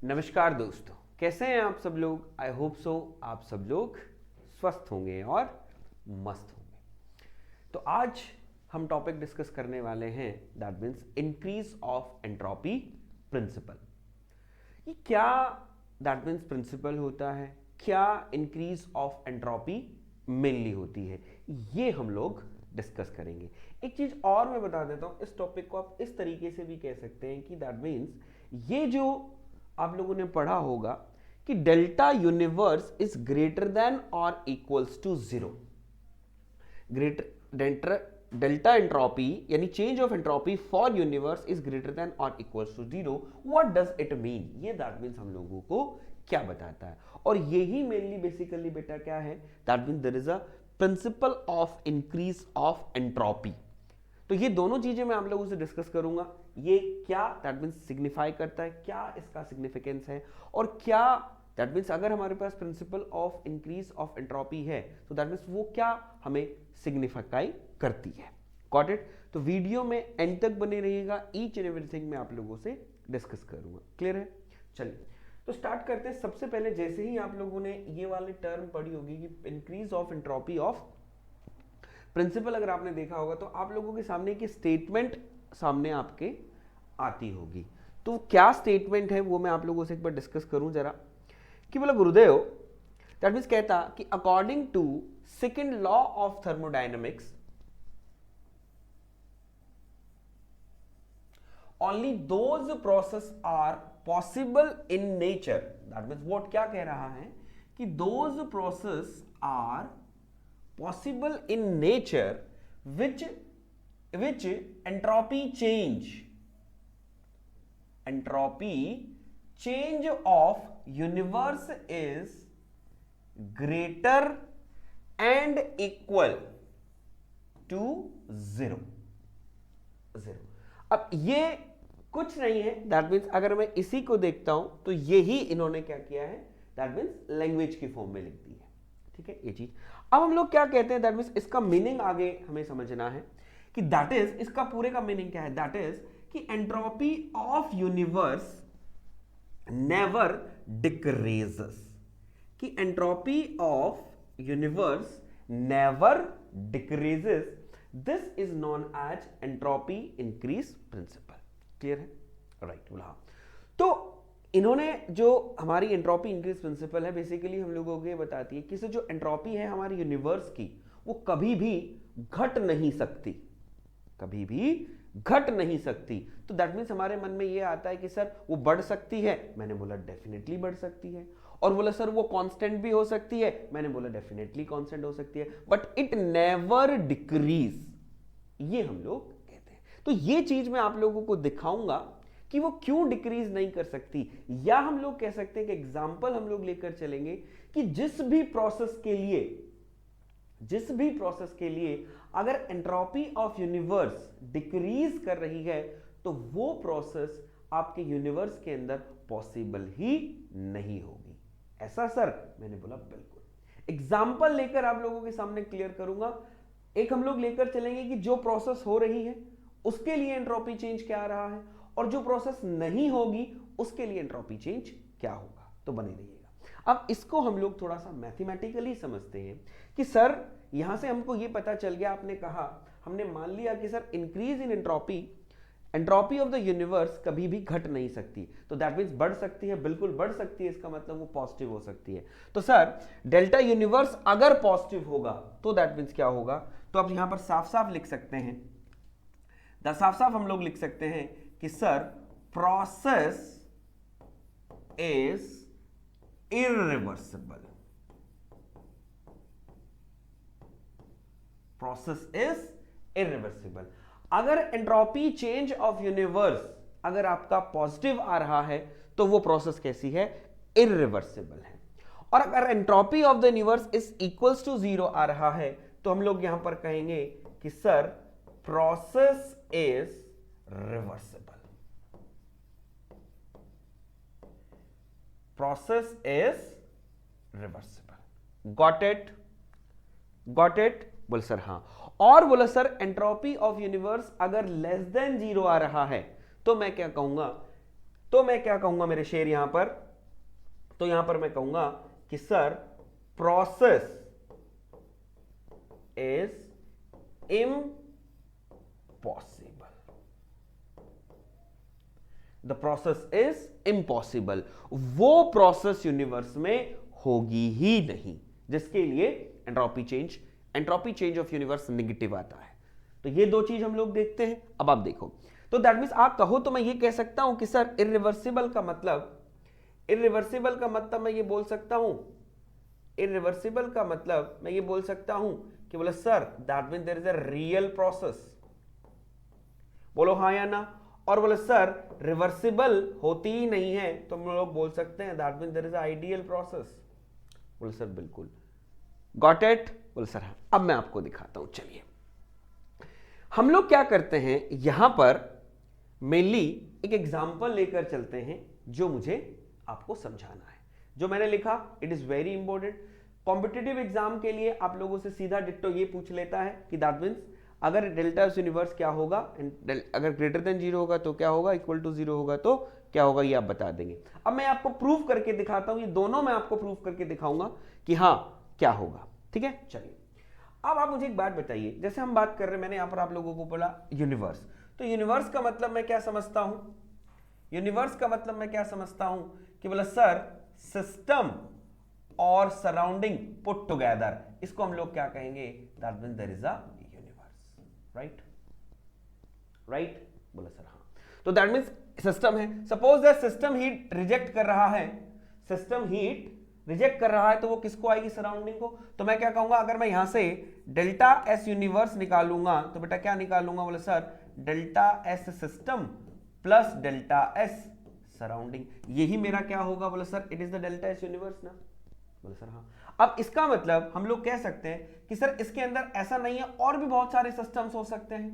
नमस्कार दोस्तों, कैसे हैं आप सब लोग। आई होप सो आप सब लोग स्वस्थ होंगे और मस्त होंगे। तो आज हम टॉपिक डिस्कस करने वाले हैं, that means increase of entropy principle. ये क्या दैट मीन्स प्रिंसिपल होता है, क्या इंक्रीज ऑफ एंट्रोपी मेनली होती है, ये हम लोग डिस्कस करेंगे। एक चीज और मैं बता देता हूं, इस टॉपिक को आप इस तरीके से भी कह सकते हैं कि दैट मीन्स ये जो आप लोगों ने पढ़ा होगा कि delta universe is greater than और equals to zero. Delta entropy यानी change of entropy for universe is greater than और equals to zero. What does it mean? ये दैट मीन्स हम लोगों को क्या बताता है, और यही मेनली बेसिकली बेटा क्या है, that means there is a principle of increase of entropy. तो ये दोनों चीजें मैं आप लोगों से डिस्कस करूंगा। ये क्या दैट मीन्स सिग्निफाई करता है, क्या इसका सिग्निफिकेंस है, और क्या दैट मीन्स अगर हमारे पास principle of increase of entropy है तो दैट मीन्स वो क्या हमें सिग्निफाई करती है। Got it? तो वीडियो में एंड तक बने रहिएगा, ईच एंड एवरीथिंग मैं आप लोगों से डिस्कस करूंगा। क्लियर है? चलिए तो स्टार्ट करते हैं। सबसे पहले जैसे ही आप लोगों ने ये वाले टर्म पढ़ी होगी कि increase of entropy of principle, अगर आपने देखा होगा तो आप लोगों के सामने की स्टेटमेंट सामने आपके आती होगी। तो क्या स्टेटमेंट है वो मैं आप लोगों से एक बार डिस्कस करूं जरा, कि बोला गुरुदेव दैट मीन्स कहता कि according to second law of thermodynamics only those process are possible in nature. That means what क्या कह रहा है कि दोज प्रोसेस आर possible in nature which entropy change of universe is greater and equal to zero। अब ये कुछ नहीं है, दैट मीन्स अगर मैं इसी को देखता हूं तो यही इन्होंने क्या किया है, दैट मीन्स लैंग्वेज की फॉर्म में लिख दी है। ठीक है ये चीज। अब हम लोग क्या कहते हैं, दैट मीन्स इसका मीनिंग आगे हमें समझना है कि दैट इज, इसका पूरे का मीनिंग क्या है, दैट इज कि entropy of universe never decreases, कि entropy of universe never decreases. This is known as entropy increase principle. Clear है? राइट बोला। तो इन्होंने जो हमारी एंट्रोपी इंक्रीज प्रिंसिपल है बेसिकली हम लोगों को ये बताती है कि जो एंट्रोपी है हमारी यूनिवर्स की वो कभी भी घट नहीं सकती, कभी भी घट नहीं सकती। तो दैट मीन्स हमारे मन में ये आता है कि सर वो बढ़ सकती है, मैंने बोला डेफिनेटली बढ़ सकती है। और बोला सर वो कांस्टेंट भी हो सकती है, मैंने बोला डेफिनेटली कांस्टेंट हो सकती है, बट इट नेवर डिक्रीज, ये हम लोग कहते हैं। तो ये चीज मैं आप लोगों को दिखाऊंगा कि वो क्यों डिक्रीज नहीं कर सकती, या हम लोग कह सकते हैं कि एग्जाम्पल हम लोग लेकर चलेंगे कि जिस भी प्रोसेस के लिए अगर एंट्रोपी ऑफ यूनिवर्स डिक्रीज कर रही है तो वो प्रोसेस आपके यूनिवर्स के अंदर पॉसिबल ही नहीं होगी। ऐसा सर? मैंने बोला बिल्कुल। एग्जाम्पल लेकर आप लोगों के सामने क्लियर करूंगा। एक हम लोग लेकर चलेंगे कि जो प्रोसेस हो रही है उसके लिए एंट्रोपी चेंज क्या आ रहा है, और जो प्रोसेस नहीं होगी उसके लिए एंट्रोपी चेंज क्या होगा। तो बने रहिएगा। अब इसको हम लोग थोड़ा सा मैथमेटिकली समझते हैं कि सर यहां से हमको ये पता चल गया, आपने कहा, हमने मान लिया कि sir increase in entropy of the universe कभी भी घट नहीं सकती। तो दैट मीन्स बढ़ सकती है, बिल्कुल बढ़ सकती है, इसका मतलब वो पॉजिटिव हो सकती है। तो सर डेल्टा यूनिवर्स अगर पॉजिटिव होगा तो दैट मीन्स क्या होगा, तो आप यहां पर साफ साफ लिख सकते हैं, साफ साफ हम लोग लिख सकते हैं कि sir process is irreversible. Process is irreversible. अगर एंट्रोपी चेंज ऑफ यूनिवर्स अगर आपका पॉजिटिव आ रहा है तो वो प्रोसेस कैसी है, इरिवर्सिबल है। और अगर entropy of the universe is equals to zero आ रहा है तो हम लोग यहां पर कहेंगे कि sir process is reversible. process is reversible। got it? बोल सर हाँ। और बोला सर एंट्रोपी ऑफ यूनिवर्स अगर लेस देन जीरो आ रहा है तो मैं क्या कहूंगा, तो मैं क्या कहूंगा मेरे शेर यहां पर, तो यहां पर मैं कहूंगा कि sir process is impossible, the process is impossible, वो प्रोसेस यूनिवर्स में होगी ही नहीं जिसके लिए entropy change of universe negative आता है। तो ये दो चीज हम लोग देखते हैं। अब आप देखो, तो दैट मींस आप कहो तो मैं ये कह सकता हूं कि सर इरिवर्सिबल का मतलब मैं ये बोल सकता हूं, इरिवर्सिबल का मतलब मैं ये बोल सकता हूं कि बोले sir that mean there is a real process, बोलो हाँ या ना। और बोले सर रिवर्सिबल होती ही नहीं है तो हम लोग बोल सकते हैं that mean there is ideal process. बोले सर बिल्कुल, गॉट इट? बोले सर हाँ। अब मैं आपको दिखाता हूं, चलिए हम लोग क्या करते हैं, यहां पर मेनली एक एग्जांपल लेकर चलते हैं जो मुझे आपको समझाना है। जो मैंने लिखा it is very important. Competitive exam के लिए आप लोगों से सीधा डिट्टो ये पूछ लेता है कि दैट मींस अगर डेल्टा ऑफ यूनिवर्स क्या होगा, अगर ग्रेटर देन 0 होगा तो क्या होगा, इक्वल टू 0 होगा तो क्या होगा, ये आप बता देंगे। अब मैं आपको प्रूव करके दिखाता हूं, ये दोनों मैं आपको प्रूव करके दिखाऊंगा कि हाँ क्या होगा। ठीक है, चलिए अब आप मुझे एक बात बताइए, जैसे हम बात कर रहे हैं, मैंने यहां पर आप लोगों को बोला यूनिवर्स, तो यूनिवर्स का मतलब मैं क्या समझता हूं, यूनिवर्स का मतलब मैं क्या समझता हूं कि बोला सर सिस्टम और सराउंडिंग पुट टुगेदर, इसको हम लोग क्या कहेंगे, that means there is a universe, right? बोला सर हाँ। तो दैट मींस सिस्टम है, suppose that system heat reject कर रहा है, सिस्टम हीट रिजेक्ट कर रहा है तो वो किसको आएगी, सराउंडिंग को। तो मैं क्या कहूंगा, अगर मैं यहां से डेल्टा एस यूनिवर्स निकालूंगा तो बेटा क्या निकालूंगा, बोले sir delta S system plus delta S surrounding, यही मेरा क्या होगा, बोले sir it is the delta S universe ना। बोले सर हाँ। अब इसका मतलब हम लोग कह सकते हैं कि सर इसके अंदर ऐसा नहीं है, और भी बहुत सारे सिस्टम्स हो सकते हैं,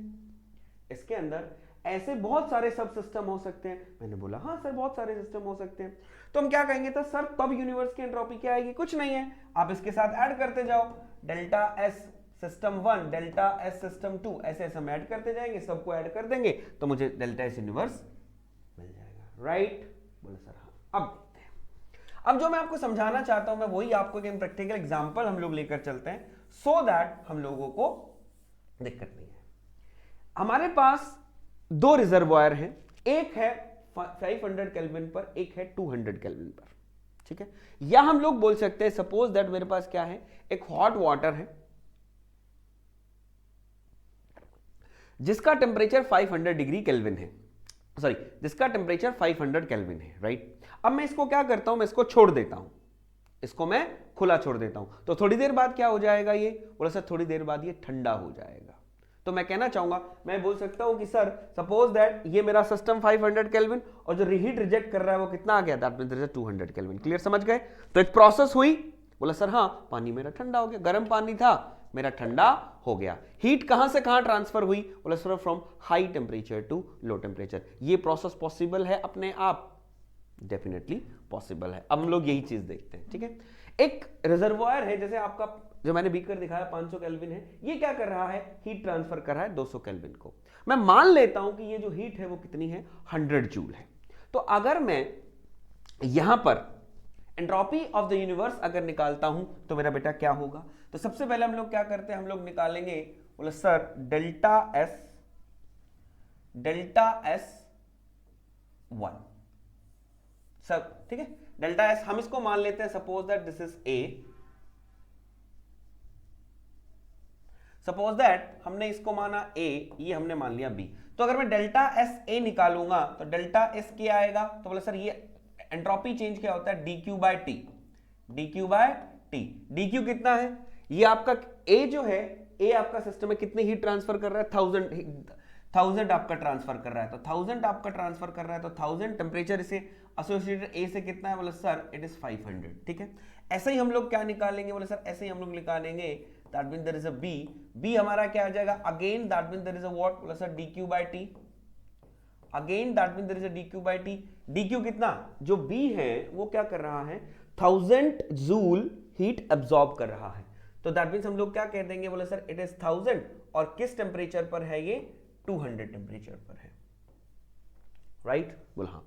इसके अंदर ऐसे बहुत सारे सब सिस्टम हो सकते हैं। मैंने बोला हाँ सर बहुत सारे सिस्टम हो सकते हैं। तो हम क्या कहेंगे, तो सर तब यूनिवर्स की एंट्रोपी क्या आएगी, कुछ नहीं है, आप इसके साथ ऐड करते जाओ, delta S system 1 delta S system 2, ऐसे ऐसे हम ऐड करते जाएंगे, सबको ऐड कर देंगे तो मुझे डेल्टा एस यूनिवर्स मिल जाएगा, राइट? बोले सर हाँ। अब देखते हैं, अब जो मैं आपको समझाना चाहता हूं मैं वही आपको एक प्रैक्टिकल एग्जांपल हम लोग लेकर चलते हैं, सो दैट हम लोगों को दिक्कत नहीं है। हमारे पास दो रिजर्वायर हैं, एक है 500 केल्विन पर, एक है 200 केल्विन पर, ठीक है? या हम लोग बोल सकते हैं सपोज दैट मेरे पास क्या है, एक हॉट वाटर है जिसका टेम्परेचर 500 डिग्री केल्विन है, सॉरी जिसका टेम्परेचर 500 केल्विन है, राइट? अब मैं इसको क्या करता हूं, मैं इसको छोड़ देता हूं, इसको मैं खुला छोड़ देता हूं, तो थोड़ी देर बाद क्या हो जाएगा, ये बोला सर थोड़ी देर बाद ये ठंडा हो जाएगा। तो मैं कहना चाहूंगा, मैं बोल सकता हूं कि सर सपोज दैट ये मेरा सिस्टम 500 केल्विन और जो हीट रिजेक्ट कर रहा है वो कितना आ गया, दैट मींस 200 केल्विन। क्लियर, समझ गए? तो एक प्रोसेस हुई, बोला सर हाँ पानी मेरा ठंडा हो गया, गर्म पानी था मेरा ठंडा हो गया। हीट कहां से कहां ट्रांसफर हुई, बोला sir from high temperature to low temperature. ये प्रोसेस पॉसिबल है अपने आप, डेफिनेटली पॉसिबल है। अब हम लोग यही चीज देखते हैं, ठीक है? एक रिजर्वायर है, जैसे आपका जो मैंने बीकर दिखाया 500 केल्विन है, ये क्या कर रहा है, हीट ट्रांसफर कर रहा है 200 केल्विन को। मैं मान लेता हूं कि ये जो हीट है वो कितनी है, 100 जूल है। तो अगर मैं यहां पर एंट्रोपी ऑफ द यूनिवर्स अगर निकालता हूं तो मेरा बेटा क्या होगा, तो सबसे पहले हम लोग क्या करते हैं, हम लोग निकालेंगे, बोले सर डेल्टा एस 1 सब, ठीक है? डेल्टा एस हम इसको मान लेते हैं, suppose that this is a, suppose that हमने इसको माना ए, ये हमने मान लिया बी। तो अगर मैं डेल्टा एस ए निकालूंगा तो डेल्टा एस क्या आएगा, तो बोले सर ये एंट्रोपी चेंज क्या होता है, dq by T, dq by T. dq कितना है, ये आपका ए जो है, ए आपका सिस्टम में कितनी हीट ट्रांसफर कर रहा है, 1000 आपका ट्रांसफर कर रहा है, तो 1000 आपका ट्रांसफर कर रहा है, तो 1000 टेम्परेचर इसे एसोसिएटेड ए से कितना है, बोले सर इट इज 500, ठीक है? ऐसे ही हम लोग क्या निकालेंगे, बोले सर ऐसे ही हम लोग निकालेंगे, that mean there is a B, B हमारा क्या आ जाएगा, again that mean there is a what, बोले sir dq by T, again that mean there is a dq by T. dq कितना, जो b है वो क्या कर रहा है, 1000 जूल हीट एब्जॉर्ब कर रहा है, तो दैट मीन्स हम लोग क्या कह देंगे, बोले सर इट इज 1000 और किस टेम्परेचर पर है, ये 200 टेम्परेचर पर है, राइट? बोला हाँ।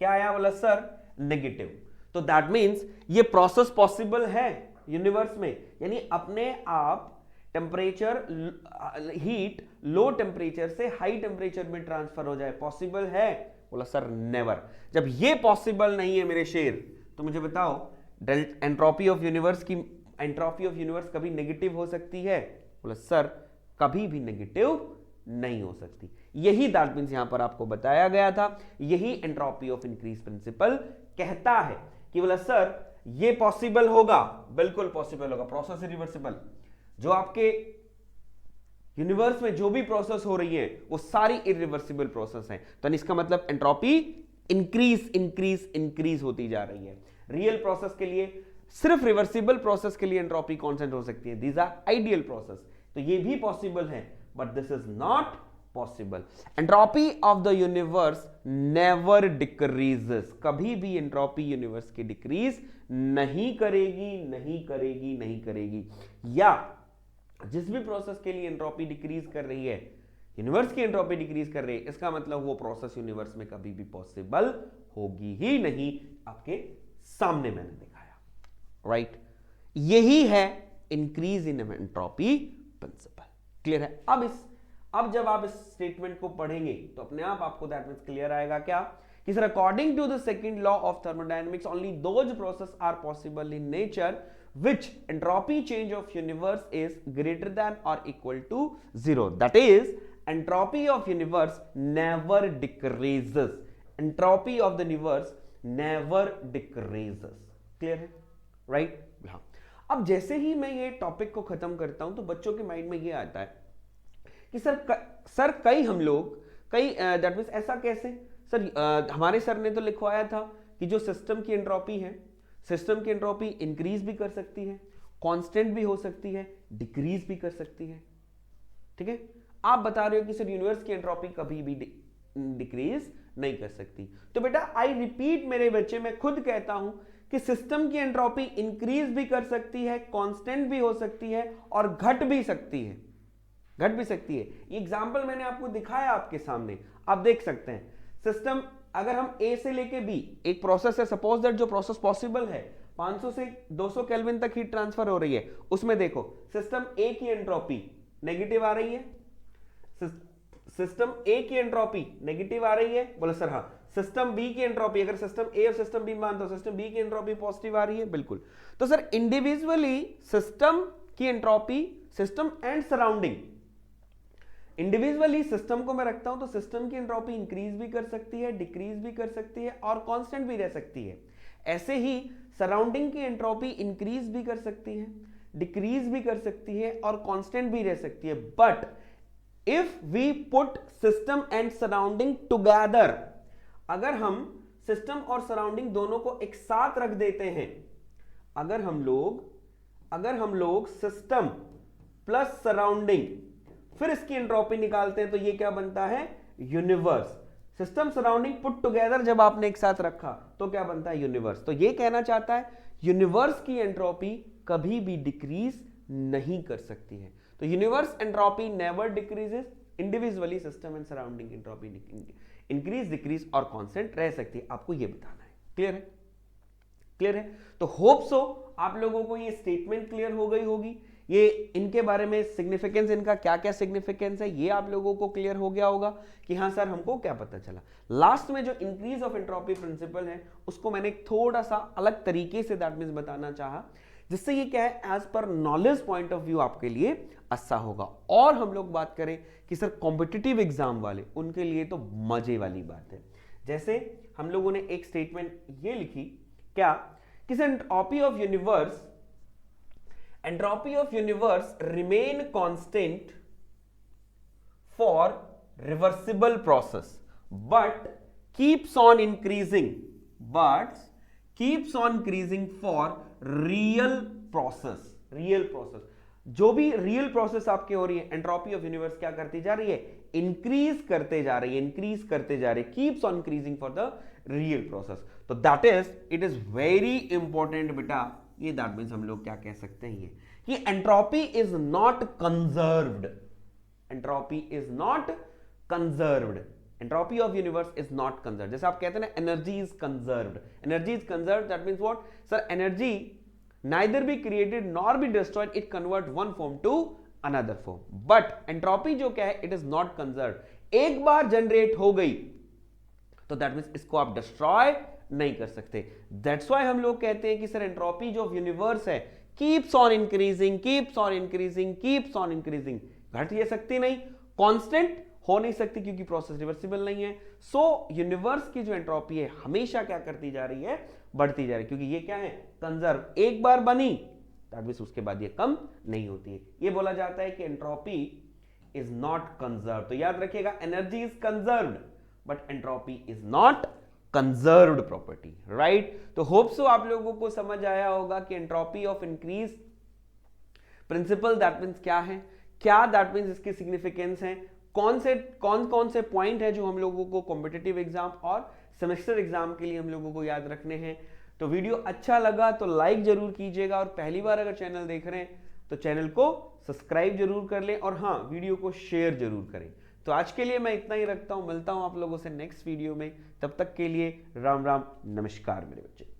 क्या आया? बोला सर नेगेटिव। तो दैट मीन्स ये प्रोसेस पॉसिबल है यूनिवर्स में, यानी अपने आप टेम्परेचर हीट लो टेम्परेचर से हाई टेम्परेचर में ट्रांसफर हो जाए, पॉसिबल है? बोला सर नेवर। जब ये पॉसिबल नहीं है मेरे शेर, तो मुझे बताओ एंट्रोपी ऑफ यूनिवर्स की एंट्रोपी ऑफ यूनिवर्स कभी नेगेटिव हो सकती है? बोला सर कभी भी नेगेटिव नहीं हो सकती। यही दैट मींस यहां पर आपको बताया गया था, यही एंट्रोपी ऑफ इंक्रीज प्रिंसिपल कहता है कि बोला सर ये पॉसिबल होगा, बिल्कुल पॉसिबल होगा, प्रोसेस रिवर्सिबल। जो आपके यूनिवर्स में जो भी प्रोसेस हो रही है वो सारी इरिवर्सिबल प्रोसेस है। तो इसका मतलब एंट्रोपी इंक्रीज इंक्रीज इंक्रीज होती जा रही है। रियल प्रोसेस के लिए, सिर्फ रिवर्सिबल प्रोसेस के लिए एंट्रोपी कांस्टेंट हो सकती है, दीज आर आइडियल प्रोसेस। तो ये भी पॉसिबल है, but this is not possible. Entropy of the universe never decreases, कभी भी एंट्रोपी यूनिवर्स की डिक्रीज नहीं करेगी, नहीं करेगी, नहीं करेगी। या जिस भी प्रोसेस के लिए एंट्रोपी डिक्रीज कर रही है, यूनिवर्स की एंट्रोपी डिक्रीज कर रही है, इसका मतलब वो प्रोसेस यूनिवर्स में कभी भी पॉसिबल होगी ही नहीं। आपके सामने मैंने दिखाया, राइट? यही है increase in entropy principle. Clear है? अब जब आप इस स्टेटमेंट को पढ़ेंगे तो अपने आप आपको दैट मींस क्लियर आएगा क्या, कि sir according to the second law of thermodynamics only those process are possible in nature which entropy change of universe is greater than or equal to 0. That is, entropy of universe never decreases. Entropy of the universe never decreases. Clear है? Right? हाँ। अब जैसे ही मैं ये topic को खत्म करता हूं तो बच्चों के माइंड में ये आता है कि सर कई हम लोग दैट मीन्स ऐसा कैसे सर, हमारे सर ने तो लिखवाया था कि जो सिस्टम की एंट्रोपी है, सिस्टम की एंट्रोपी इंक्रीज भी कर सकती है, कांस्टेंट भी हो सकती है, डिक्रीज भी कर सकती है। ठीक है? आप बता रहे हो कि सर यूनिवर्स की एंट्रोपी कभी भी डिक्रीज नहीं कर सकती। तो बेटा आई रिपीट मेरे बच्चे, मैं खुद कहता हूं कि सिस्टम की एंट्रोपी इंक्रीज भी कर सकती है, कांस्टेंट भी हो सकती है और घट भी सकती है, घट भी सकती है। ये एग्जांपल मैंने आपको दिखाया आपके सामने, आप देख सकते हैं। सिस्टम अगर हम ए से लेके बी, एक प्रोसेस है, सपोज दैट जो प्रोसेस पॉसिबल है 500 से 200 केल्विन तक हीट ट्रांसफर हो रही है, उसमें देखो सिस्टम ए की एंट्रोपी नेगेटिव आ रही है, सिस्टम ए की एंट्रोपी नेगेटिव आ रही है, बोले सर हाँ। सिस्टम बी की एंट्रोपी, अगर सिस्टम ए और सिस्टम बी मानते हो, सिस्टम बी की एंट्रोपी पॉजिटिव आ रही है, बिल्कुल। तो सर इंडिविजुअली सिस्टम की entropy, system and surrounding, individually system को मैं रखता हूं तो सिस्टम की एंट्रोपी इंक्रीज भी कर सकती है, डिक्रीज भी कर सकती है और कांस्टेंट भी रह सकती है। ऐसे ही सराउंडिंग की एंट्रोपी इंक्रीज भी कर सकती है, डिक्रीज भी कर सकती है और कांस्टेंट भी रह सकती है। But if we put system and surrounding together, अगर हम सिस्टम और सराउंडिंग दोनों को एक साथ रख देते हैं, अगर हम लोग सिस्टम प्लस सराउंडिंग फिर इसकी एंट्रोपी निकालते हैं, तो ये क्या बनता है? Universe. System surrounding put together जब आपने एक साथ रखा तो क्या बनता है? यूनिवर्स। तो ये कहना चाहता है यूनिवर्स की एंट्रोपी कभी भी डिक्रीज नहीं कर सकती है। तो universe entropy never decreases, individually system and surrounding entropy increase, decrease और कांस्टेंट रह सकती है। आपको ये बताना है। क्लियर है? क्लियर है? तो होप सो आप लोगों को ये स्टेटमेंट क्लियर हो गई होगी, ये इनके बारे में सिग्निफिकेंस, इनका क्या क्या सिग्निफिकेंस है, ये आप लोगों को क्लियर हो गया होगा कि हाँ सर हमको क्या पता चला। लास्ट में जो इंक्रीज ऑफ एंट्रोपी प्रिंसिपल है उसको मैंने थोड़ा सा अलग तरीके से दैट मींस बताना चाहा, जिससे ये क्या है, as per knowledge point of view आपके लिए अच्छा होगा। और हम लोग बात करें कि सर कॉम्पिटिटिव एग्जाम वाले, उनके लिए तो मजे वाली बात है। जैसे हम लोगों ने एक स्टेटमेंट ये लिखी क्या, कि entropy of universe remain constant for reversible process but keeps on increasing for real process। जो भी रियल प्रोसेस आपके हो रही है, एंट्रोपी ऑफ यूनिवर्स क्या करती जा रही है? इंक्रीज करते जा रही है, keeps on increasing for the real process. तो that is, it is very important बेटा। ये दैट मीन्स हम लोग क्या कह सकते हैं, ये कि entropy is not conserved, entropy is not conserved. Entropy of universe is not conserve. जैसे आप कहते हैं ना energy is conserved, energy is conserved, that means what sir, energy neither be created nor be destroyed, it convert one form to another form, but entropy जो क्या है, it is not conserved, एक बार generate हो गई तो that means इसको आप destroy नहीं कर सकते। दैट्स व्हाई हम लोग कहते हैं कि सर एंट्रोपी जो यूनिवर्स है keeps on increasing, keeps on increasing, keeps on increasing, घट ये सकती नहीं, कांस्टेंट हो नहीं सकती क्योंकि प्रोसेस रिवर्सिबल नहीं है। सो यूनिवर्स की जो एंट्रोपी है हमेशा क्या करती जा रही है, बढ़ती जा रही है, क्योंकि ये क्या है, कंजर्व, एक बार बनी दैट मींस उसके बाद ये कम नहीं होती है। ये बोला जाता है कि एंट्रोपी इज नॉट कंजर्व। तो याद रखिएगा energy is conserved but entropy is not conserved property, right. तो होप सो आप लोगों को समझ आया होगा कि entropy of increase principal that means क्या है, क्या दैट मींस इसकी सिग्निफिकेंस है, कौन कौन से पॉइंट है जो हम लोगों को कॉम्पिटिटिव एग्जाम और सेमेस्टर एग्जाम के लिए हम लोगों को याद रखने हैं। तो वीडियो अच्छा लगा तो लाइक जरूर कीजिएगा, और पहली बार अगर चैनल देख रहे हैं तो चैनल को सब्सक्राइब जरूर कर लें, और हाँ वीडियो को शेयर जरूर करें। तो आज के लिए मैं इतना ही रखता हूं, मिलता हूं आप लोगों से नेक्स्ट वीडियो में, तब तक के लिए राम राम नमस्कार मेरे बच्चे।